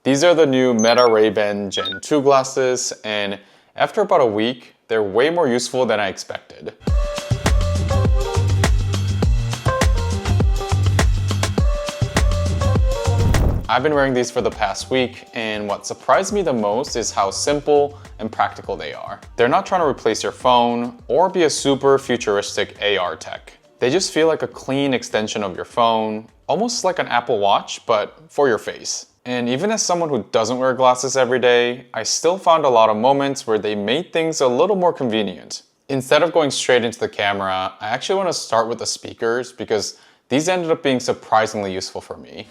These are the new Meta Ray-Ban Gen 2 glasses, and after about a week, they're way more useful than I expected. I've been wearing these for the past week, and what surprised me the most is how simple and practical they are. They're not trying to replace your phone or be a super futuristic AR tech. They just feel like a clean extension of your phone, almost like an Apple Watch, but for your face. And even as someone who doesn't wear glasses every day, I still found a lot of moments where they made things a little more convenient. Instead of going straight into the camera, I actually want to start with the speakers because these ended up being surprisingly useful for me.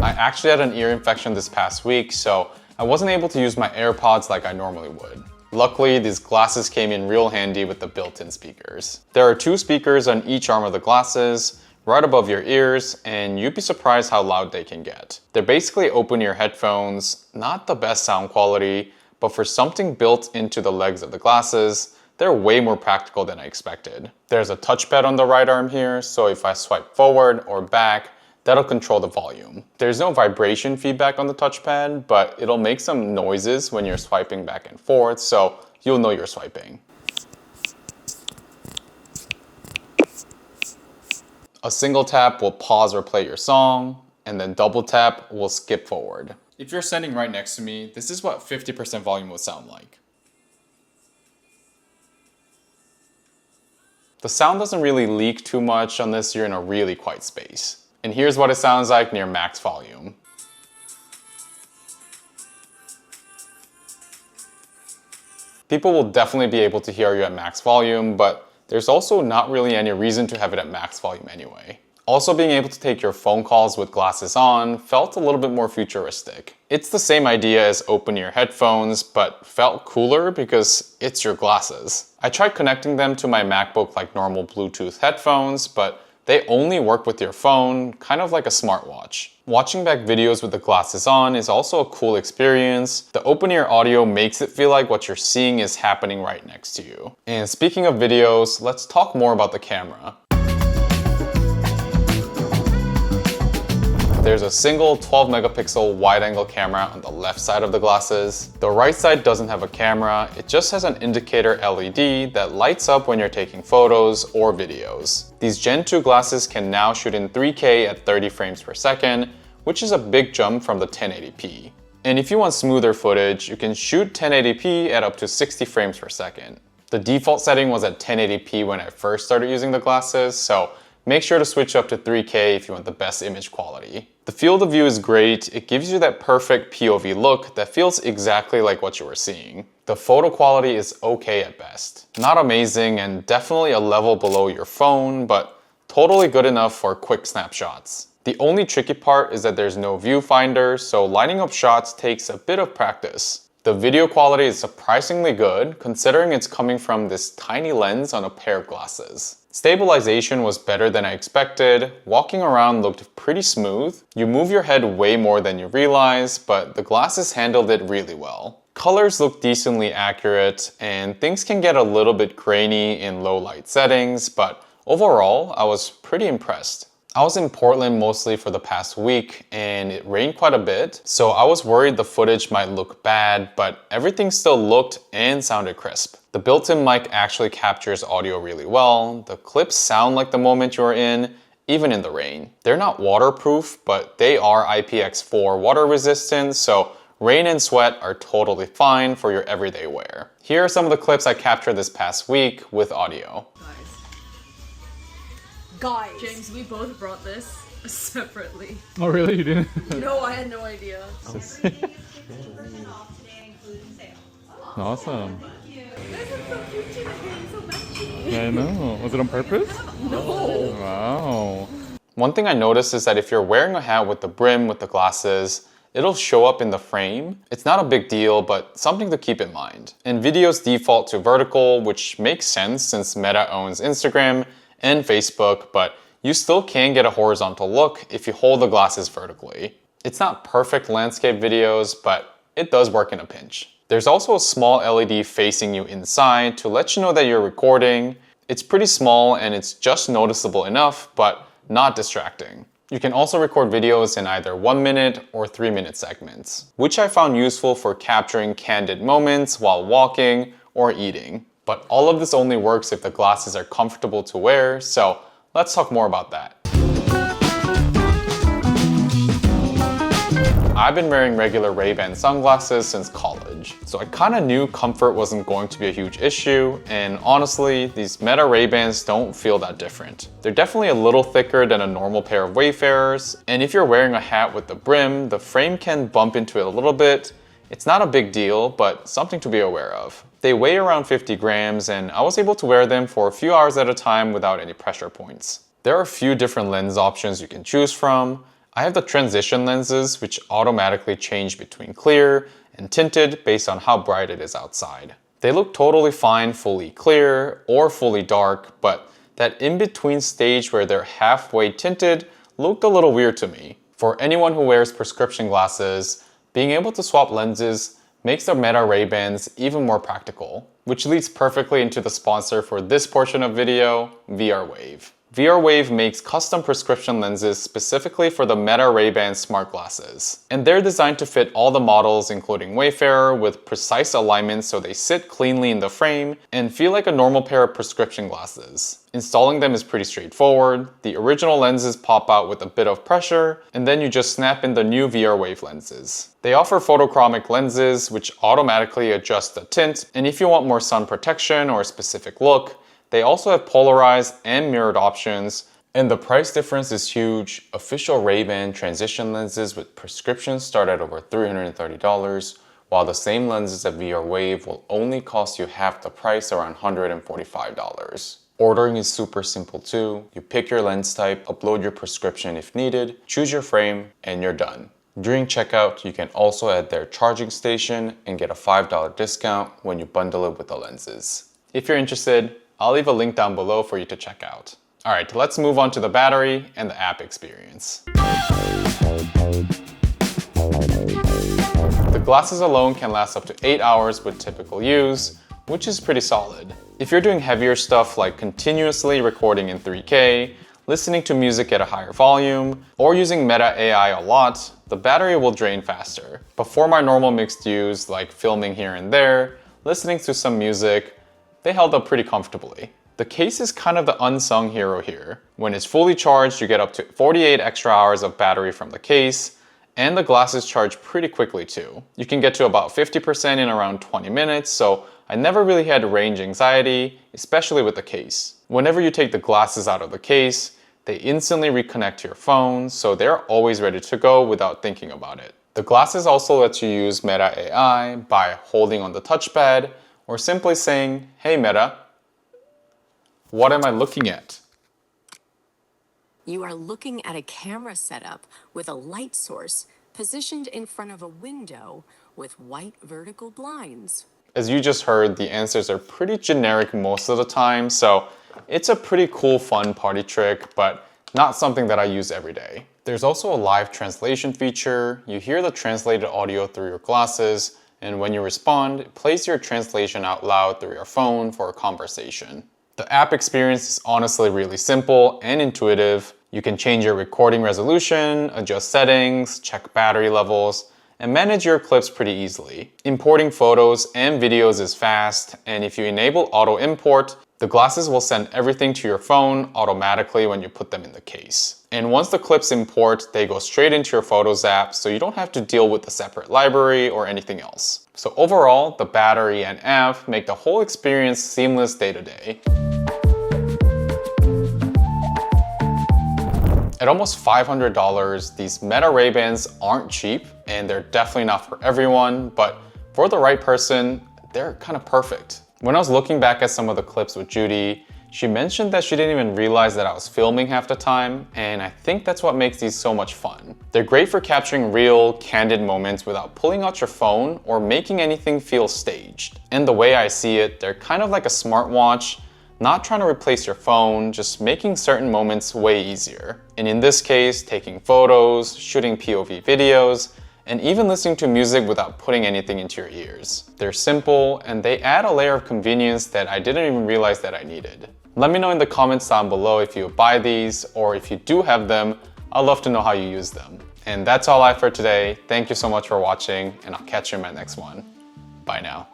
I actually had an ear infection this past week, so I wasn't able to use my AirPods like I normally would. Luckily, these glasses came in real handy with the built-in speakers. There are 2 speakers on each arm of the glasses, right above your ears, and you'd be surprised how loud they can get. They're basically open-ear headphones, not the best sound quality, but for something built into the legs of the glasses, they're way more practical than I expected. There's a touchpad on the right arm here, so if I swipe forward or back, that'll control the volume. There's no vibration feedback on the touchpad, but it'll make some noises when you're swiping back and forth, so you'll know you're swiping. A single tap will pause or play your song, and then double tap will skip forward. If you're standing right next to me, this is what 50% volume would sound like. The sound doesn't really leak too much unless you're in a really quiet space. And here's what it sounds like near max volume. People will definitely be able to hear you at max volume, but there's also not really any reason to have it at max volume anyway. Also, being able to take your phone calls with glasses on felt a little bit more futuristic. It's the same idea as open-ear headphones, but felt cooler because it's your glasses. I tried connecting them to my MacBook like normal Bluetooth headphones, but they only work with your phone, kind of like a smartwatch. Watching back videos with the glasses on is also a cool experience. The open-ear audio makes it feel like what you're seeing is happening right next to you. And speaking of videos, let's talk more about the camera. There's a single 12 megapixel wide-angle camera on the left side of the glasses. The right side doesn't have a camera, it just has an indicator LED that lights up when you're taking photos or videos. These Gen 2 glasses can now shoot in 3K at 30 frames per second, which is a big jump from the 1080p. And if you want smoother footage, you can shoot 1080p at up to 60 frames per second. The default setting was at 1080p when I first started using the glasses, so make sure to switch up to 3K if you want the best image quality. The field of view is great, it gives you that perfect POV look that feels exactly like what you were seeing. The photo quality is okay at best. Not amazing and definitely a level below your phone, but totally good enough for quick snapshots. The only tricky part is that there's no viewfinder, so lining up shots takes a bit of practice. The video quality is surprisingly good, considering it's coming from this tiny lens on a pair of glasses. Stabilization was better than I expected, walking around looked pretty smooth. You move your head way more than you realize, but the glasses handled it really well. Colors look decently accurate, and things can get a little bit grainy in low light settings, but overall, I was pretty impressed. I was in Portland mostly for the past week, and it rained quite a bit, so I was worried the footage might look bad, but everything still looked and sounded crisp. The built-in mic actually captures audio really well, the clips sound like the moment you're in, even in the rain. They're not waterproof, but they are IPX4 water resistant, so rain and sweat are totally fine for your everyday wear. Here are some of the clips I captured this past week with audio. Guys. James, we both brought this separately. Oh really? You didn't? No, I had no idea. Awesome. You guys are so cute too, like you're so matchy. I know. Was it on purpose? No. Wow. One thing I noticed is that if you're wearing a hat with the brim with the glasses, it'll show up in the frame. It's not a big deal, but something to keep in mind. And videos default to vertical, which makes sense since Meta owns Instagram and Facebook, but you still can get a horizontal look if you hold the glasses vertically. It's not perfect landscape videos, but it does work in a pinch. There's also a small LED facing you inside to let you know that you're recording. It's pretty small and it's just noticeable enough, but not distracting. You can also record videos in either 1 minute or 3 minute segments, which I found useful for capturing candid moments while walking or eating. But all of this only works if the glasses are comfortable to wear, so let's talk more about that. I've been wearing regular Ray-Ban sunglasses since college, so I kinda knew comfort wasn't going to be a huge issue, and honestly, these Meta Ray-Bans don't feel that different. They're definitely a little thicker than a normal pair of Wayfarers, and if you're wearing a hat with the brim, the frame can bump into it a little bit. It's not a big deal, but something to be aware of. They weigh around 50 grams, and I was able to wear them for a few hours at a time without any pressure points. There are a few different lens options you can choose from. I have the transition lenses, which automatically change between clear and tinted based on how bright it is outside. They look totally fine fully clear or fully dark, but that in-between stage where they're halfway tinted looked a little weird to me. For anyone who wears prescription glasses, being able to swap lenses makes the Meta Ray-Bans even more practical, which leads perfectly into the sponsor for this portion of video, VRWave. VRWave makes custom prescription lenses specifically for the Meta Ray-Ban smart glasses. And they're designed to fit all the models, including Wayfarer, with precise alignment so they sit cleanly in the frame and feel like a normal pair of prescription glasses. Installing them is pretty straightforward. The original lenses pop out with a bit of pressure, and then you just snap in the new VRWave lenses. They offer photochromic lenses, which automatically adjust the tint, and if you want more sun protection or a specific look, they also have polarized and mirrored options, and the price difference is huge. Official Ray-Ban transition lenses with prescriptions start at over $330, while the same lenses at VRWave will only cost you half the price, around $145. Ordering is super simple too. You pick your lens type, upload your prescription if needed, choose your frame, and you're done. During checkout, you can also add their charging station and get a $5 discount when you bundle it with the lenses. If you're interested, I'll leave a link down below for you to check out. Alright, let's move on to the battery and the app experience. The glasses alone can last up to 8 hours with typical use, which is pretty solid. If you're doing heavier stuff like continuously recording in 3K, listening to music at a higher volume, or using Meta AI a lot, the battery will drain faster. But for my normal mixed use, like filming here and there, listening to some music, they held up pretty comfortably. The case is kind of the unsung hero here. When it's fully charged, you get up to 48 extra hours of battery from the case, and the glasses charge pretty quickly too. You can get to about 50% in around 20 minutes, so I never really had range anxiety, especially with the case. Whenever you take the glasses out of the case, they instantly reconnect to your phone, so they're always ready to go without thinking about it. The glasses also let you use Meta AI by holding on the touchpad or simply saying, "Hey Meta, what am I looking at?" You are looking at a camera setup with a light source positioned in front of a window with white vertical blinds. As you just heard, the answers are pretty generic most of the time, so it's a pretty cool, fun party trick, but not something that I use every day. There's also a live translation feature. You hear the translated audio through your glasses, and when you respond, it plays your translation out loud through your phone for a conversation. The app experience is honestly really simple and intuitive. You can change your recording resolution, adjust settings, check battery levels, and manage your clips pretty easily. Importing photos and videos is fast, and if you enable auto import, the glasses will send everything to your phone automatically when you put them in the case. And once the clips import, they go straight into your Photos app, so you don't have to deal with a separate library or anything else. So overall, the battery and app make the whole experience seamless day to day. At almost $500, these Meta Ray-Bans aren't cheap, and they're definitely not for everyone, but for the right person, they're kind of perfect. When I was looking back at some of the clips with Judy, she mentioned that she didn't even realize that I was filming half the time, and I think that's what makes these so much fun. They're great for capturing real, candid moments without pulling out your phone or making anything feel staged. And the way I see it, they're kind of like a smartwatch, not trying to replace your phone, just making certain moments way easier. And in this case, taking photos, shooting POV videos, and even listening to music without putting anything into your ears. They're simple, and they add a layer of convenience that I didn't even realize that I needed. Let me know in the comments down below if you buy these, or if you do have them, I'd love to know how you use them. And that's all I have for today. Thank you so much for watching, and I'll catch you in my next one. Bye now.